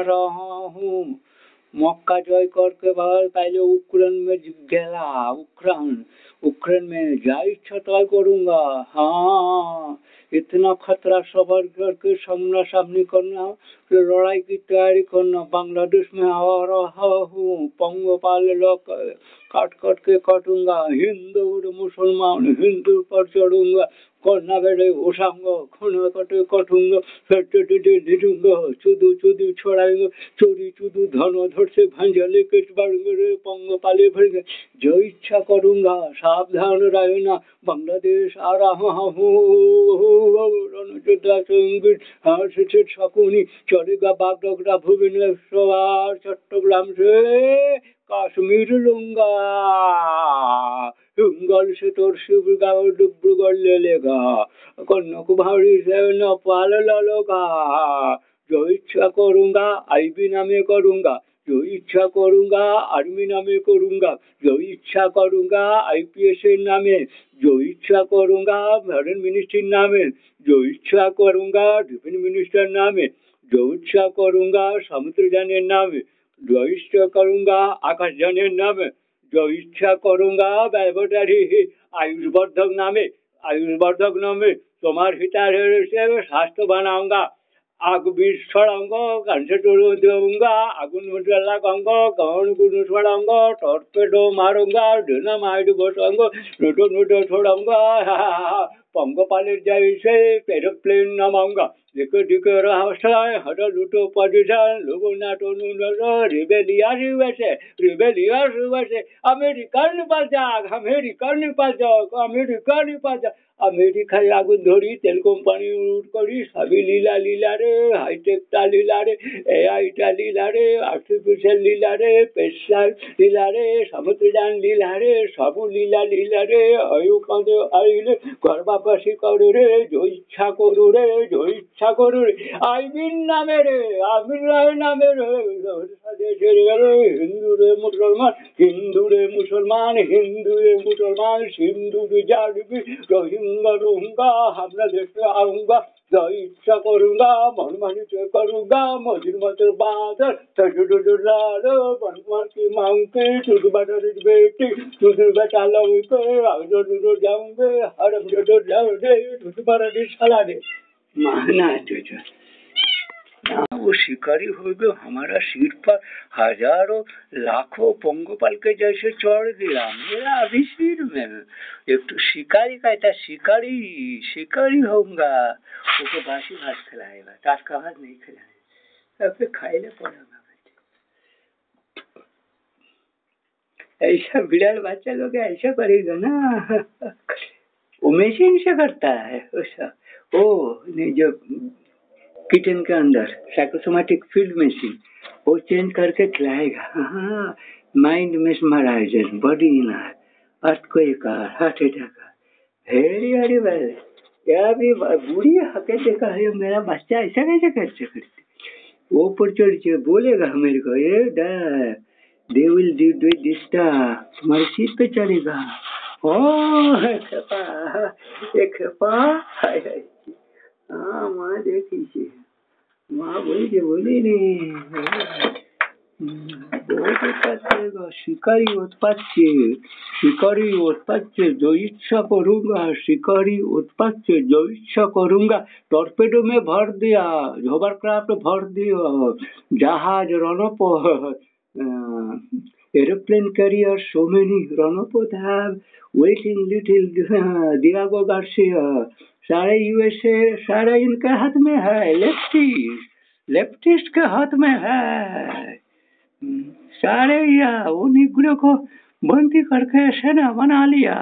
रहा हूँ। मक्का जय करके बाद पहले उक्रेन में गया। उक्रेन में जा इच्छा तय करूंगा। हाँ, इतना खतरा सबर करके सामना सामनी करना, लड़ाई की तैयारी करना। बांग्लादेश में आ रहा हूँ, पंगपाल लोग काट काट के काटूंगा। हिंदू मुसलमान हिंदू पर चढ़ूंगा। কন্যা বেড়ে ওসাঙ্গ খনা কটে কটুঙ্গ ফেটে নিরুঙ্গ চুদু চুদু ছড়াইঙ্গ চুরি চুদু ধন ধরছে ভাঞ্জালে কেট বাড়ঙ্গে পঙ্গ পালে ভেঙে जो इच्छा करूंगा। सावधान रहना, बांग्लादेश आ रहा हूँ। रणयोद्धा संगीत हास्य शकुनी चलेगा बागडोगरा भुवनेश्वर चट्टग्राम से कश्मीर लूंगा। हिंगल से तुर्सीगांव डिब्रूगढ़ ले लेगा। कन्याकुमारी से नेपाल ले लेगा। जो इच्छा करूंगा आईबी नामे करूंगा। जो इच्छा करूंगा आर्मी नामे करूंगा। जो इच्छा करूंगा आईपीएस नामे। जो इच्छा करूंगा फॉरेन मिनिस्ट्री नामे। जो इच्छा करूंगा डिफेंस मिनिस्टर नामे। जो इच्छा करूंगा समुद्रयान नामे। जो इच्छा करूंगा आकाशयान नामे। जो इच्छा करूंगा बैटरी आयुषवर्धक नामे। आयुषवर्धक नामे तुम्हारे हितारे से स्वास्थ्य बनाऊंगा। आग बीज छोड़ाऊंगा, कंसे टोलो दूंगा, आगुन लगाऊंगा, कौन गुन छोड़ाऊंगा, टॉर्पेडो मारूंगा, डिनामाइट बसाऊंगा, नोटो छोड़ाऊंगा। पंगपालेर जैसे एरोप्लेन नमाऊंगा। दिखे दिखे रहस्याय हर लूटो पोजीशन लोगों नाटो नुनो रिबेलियस अमेरिकन बाजाक अमेरिकाय आगुन धरी तेल कोम्पानी उठ करी सभी लीला लीला रे हाईटेक टा लीला रे एआई टा लीला रे आर्टिफिशियल लीला रे पेशाल लीला रे समुद्रयान लीला रे सबू लीला लीला रे अयुकादे आइले गर्भापासी करे रे जो इच्छा करू रे जो इच्छा करू रे आईबिन नामे रे आबिर नामे रे हिंदू रे मुसलमान हिंदू रे मुसलमान हिंदू रे मुसलमान सिंधु रे जाड़बी रोहिंगा रोहिंगा हमला देश आऊंगा। जो इच्छा करूंगा मनमानी से करूंगा मजिर मतर बादर तजुडुडुलालो बनमार की मांगे तुझबाडर बेटी तुझ बेटा लौके आजो जाऊंगे हरम जो जाऊंगे तुझबारा दी साला दे माना तुझे वो शिकारी हो गए। हमारा सिर पर हजारों लाखों पंगपाल के जैसे चढ़ गया मेरा अभी सिर में। एक तो शिकारी कहता शिकारी शिकारी होऊंगा। उसको बासी भात खिलाएगा, टाटका भात नहीं खिलाएगा। अब फिर खाइले पड़ेगा। ऐसा बिड़ाल बच्चा लोग ऐसा करेगा ना। वो मशीन से करता है ऐसा। ओ नहीं जो किचन के अंदर साइकोसोमेटिक फील्ड मशीन वो चेंज करके खिलाएगा। हाँ, माइंड मेस्मराइजर बॉडी ना earthquake heart attack very very well. क्या भी बुरी हके देखा है मेरा बच्चा ऐसा कैसे करते वो ऊपर चढ़ के बोलेगा मेरे को ये दे विल डू दिस तुम्हारे सीट पे चढ़ेगा। ओह खेपा हाँ माँ देखी माँ बोली नहीं शिकारी उत्पाद से जो इच्छा करूंगा शिकारी उत्पाद से जो इच्छा करूंगा। टॉर्पेडो में भर दिया होवरक्राफ्ट भर दिया जहाज रणपो airplane carrier so many Ronopod have waiting little Diego Garcia सारे यूएसए सारा इनके हाथ में है। लेफ्टिस्ट के हाथ में है सारे। या वो निगरों को बंदी करके सेना बना लिया।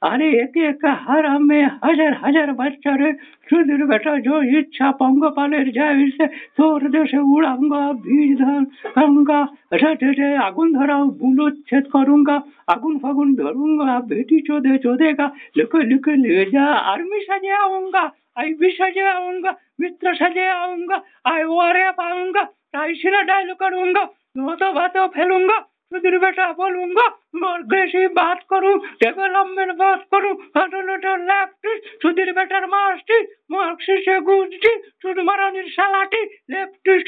अरे एक एक हरम में हजार हजार बच्चा रे सुंदर बेटा जो इच्छा पंगपालेर जाए से तोर देशे उड़ाऊंगा बीज धर करूंगा रे आगुन धराओ बुलो छेद करूंगा आगुन फागुन धरूंगा बेटी चोदेगा लिखे ले जा आर्मी सजे आऊंगा आईबी सजे आऊंगा मित्र सजे आऊंगा आई वारे पाऊंगा टाइसिना डायल करूंगा तो बातों फैलूंगा चुदिर बेटा बोलूंगा मॉर्गेसी बात करूं डेवलपमेंट बात करूं আদালতের লেফটিস্ট চুদির বেটার মাস্টিস্ট মার্কসিস্টে গুজটি চুদ মারানির শালাটি লেফটিস্ট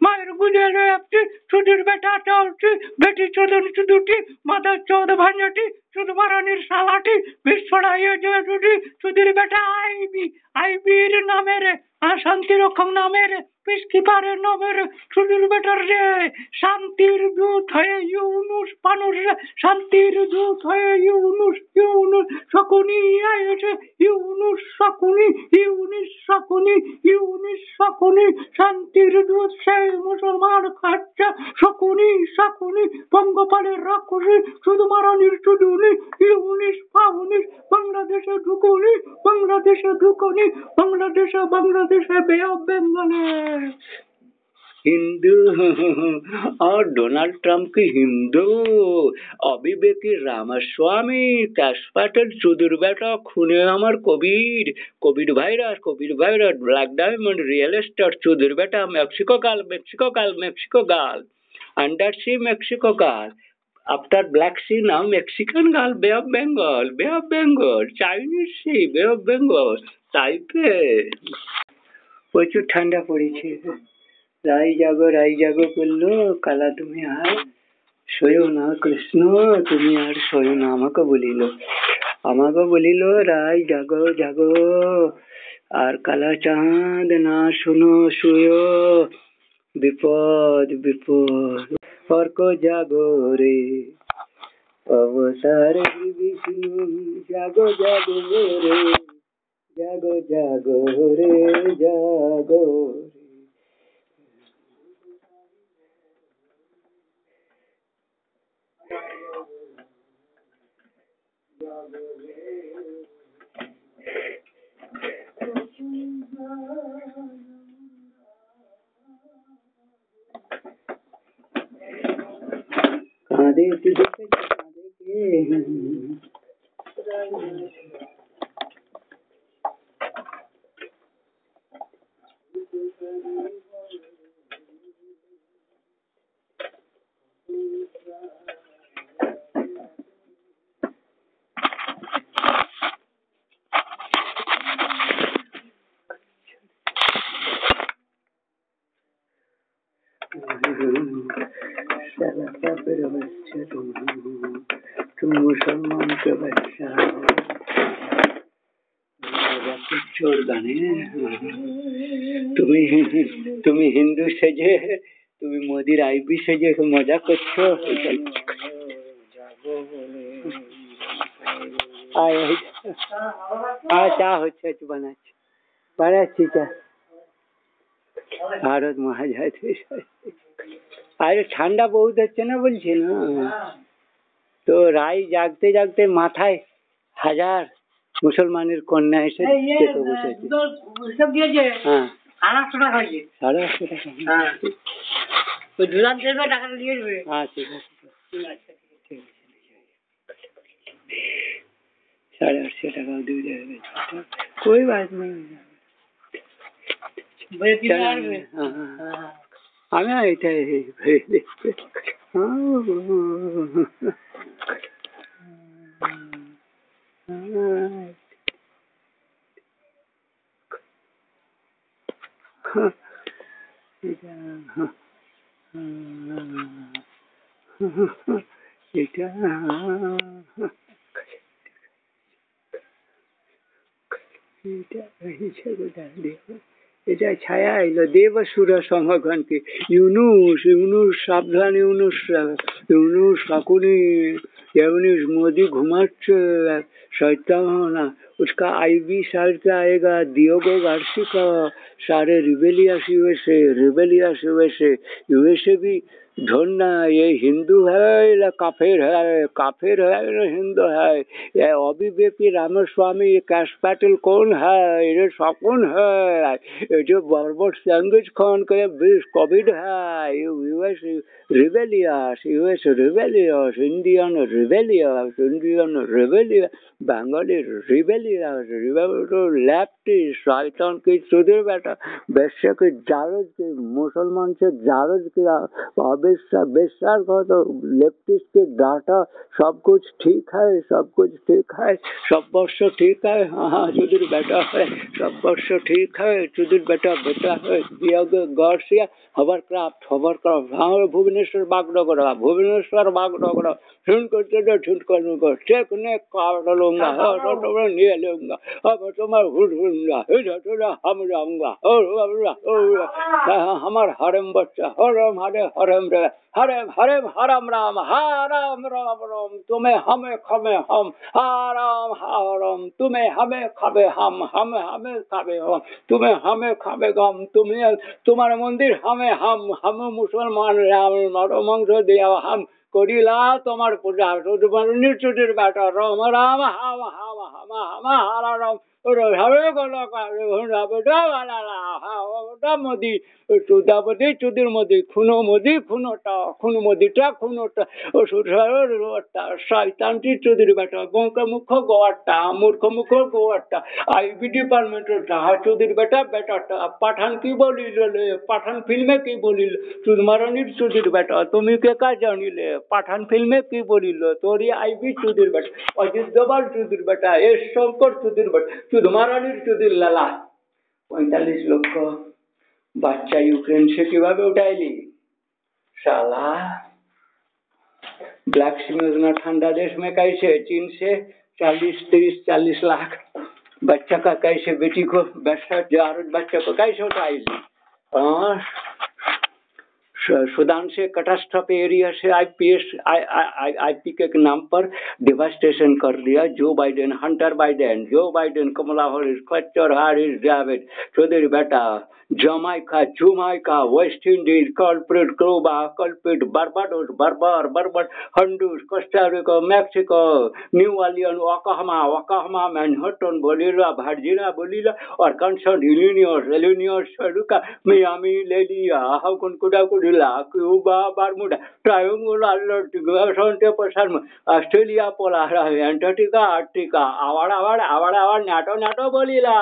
মায়ের গুজে লেফটিস্ট চুদির বেটা চলছি বেটি চোদন চুদুটি মাদার চোদ ভাঞ্জটি চুদ মারানির শালাটি বিষ ছড়াইয়ে যে চুদি চুদির বেটা আইবির নামের আর শান্তি রক্ষক নামের পিসকিপারের নামের চুদির বেটার রে শান্তির দূত হয়ে ইউনুস পানুর রে শান্তির দূত হয়ে ইউনুস শকুনি আয়েছে ইউনুস শকুনি শান্তির দূত সেই মুসলমান খাচ্চা শকুনি পঙ্গপালের রাক্ষসী শুধু মারানির চুদুনি ইউনিস পাউনিস বাংলাদেশে ঢুকুনি বাংলাদেশে বে অফ বেঙ্গলে हिंदू और डोनाल्ड ट्रम्प की हिंदू अविवेकी रामास्वामी कैश पैटल चुदुर बेटा खूने हमार covid virus black diamond real estate चुदुर बेटा Mexico gulf under sea Mexico gulf after Black Sea now Mexican gulf Bay of Bengal Chinese sea Bay of Bengal टाइपे प्रचुर ठंडा पड़ी রাই জাগো করলো কালা তুমি আর শোয়ো না কৃষ্ণ তুমি আর শোয়ো না আমাকে বলিল রাই জাগো আর কালা চাঁদ না শুনো শুয়ো বিপদ অর্ক জাগো রে অবতার বিষ্ণু জাগো রে জাগো कांदे के तुम मुसलमान के बच्चा चोर गाने তুমি হিন্দু সেজে তুমি মোদির আইবি সেজে মজা করছো চা হচ্ছে বানাচ্ছি চা ভারত মহাজাতি আরে ঠান্ডা বহুত হচ্ছে না বলছি না তো রাই জাগতে জাগতে মাথায় 1000 মুসলমানের কন্যা এসে খেতে বসেছে হ্যাঁ 850 টাকা হয়েছে 850 টাকা হ্যাঁ ওই দুলান দেবে টাকাটা দিয়ে দেবে হ্যাঁ ঠিক আছে 850 টাকা দিয়ে দেবে कोई बात नहीं আমি এটাই এটা ছায়া এলো দেবসুর সমাগণকে ইউনুস সাবধান ইউনুস शकुनी मोदी घुमाচ্ছে शैतान उसका आईबी साल का आएगा दियोगो गार्सी का सारे रिबेलियस यूएसए भी ढूंढना ये हिंदू है या काफिर है या हिंदू है ये अभिवेकी रामस्वामी ये कैश पैटल कौन है ये शकुन है ये जो बर्बर संगीत खान के बीच कोविड है US rebellious Indian rebellious Bengali rebellious leftist शैतान की चुदिर बेटा वैश्य के जारज के मुसलमान से जारज के बेस्सा बेस्सार को तो लेफ्टिस्ट के डाटा सब कुछ ठीक है, सब कुछ ठीक है, सब वर्ष ठीक है। हाँ चुदिर बेटा है, सब वर्ष ठीक है, चुदिर बेटा बेटा है। गौरसिया हवरक्राफ्ट हाँ भुवनेश्वर बागडोगरा सुन कर चेक ने काट लूंगा और ले लूंगा, अब तुम्हारा हम जाऊंगा हमार हरम बच्चा हरम हरे हरम रे हरम हरम हरम राम हरम राम राम तुम्हें हमें खबे हम हरम हरम तुम्हें हमें खबे हम हमें खाबे हम तुम्हें हमें खाबे गम तुम्हें तुम्हारा मंदिर हमें हम मुसलमान राम मारो मंगो दिया हम करिला तुम्हार पूजा निचुटिर बेटा राम राम हम हरा राम हरे गोला का मोदी चुदापति चुदिर मोदी खुनोटा खुन मोदीटा खुनोटा शयतानटी चुदिर बेटा गोंका मुख गोवाटा मूर्ख मुख गोवाटा आईबी डिपार्टमेंटेर जाहा चुदिर बेटा बेटाटा पाठान की बोलिले पाठान फिल्मे की बोलिल चुदमारानिर चुदिर बेटा तुमी के का जानिले पाठान फिल्मे की बोलिल तोरी आईबी चुदिर बेटा अजित दोबाल चुदिर बेटा एस शंकर चुदिर बेटा चुदमारानिर चुदिर लाला 45 লক্ষ বাচ্চা ইউক্রেন से কিভাবে উঠাইলি साला ब्लैक सी योजना ठंडा देश में कैसे चीन से 40 लाख बच्चा का कैसे बेटी को 62 बच्चा को कैसे उठाइली सूडान से कैटास्ट्रॉफी एरिया से आईपी के नाम पर डिवास्टेशन कर दिया Joe Biden Hunter Biden Joe Biden Kamala Harris क्लेचर हैरिस डेविड चौधरी बेटा Jamaica West Indies culprit Cuba culprit Barbados Honduras Costa Rica Mexico New Orleans Oklahoma Manhattan बोलिला वर्जीनिया बोलिला और कंसन इलिनॉइस सरुका मियामी लेलिया हाउकन कुडा क्यूबा बारमुडा ट्रायंगुलर सन्टे पसार ऑस्ट्रेलिया पोलार एंटार्क्टिका आर्टिका आवाड़ नाटो बोलिला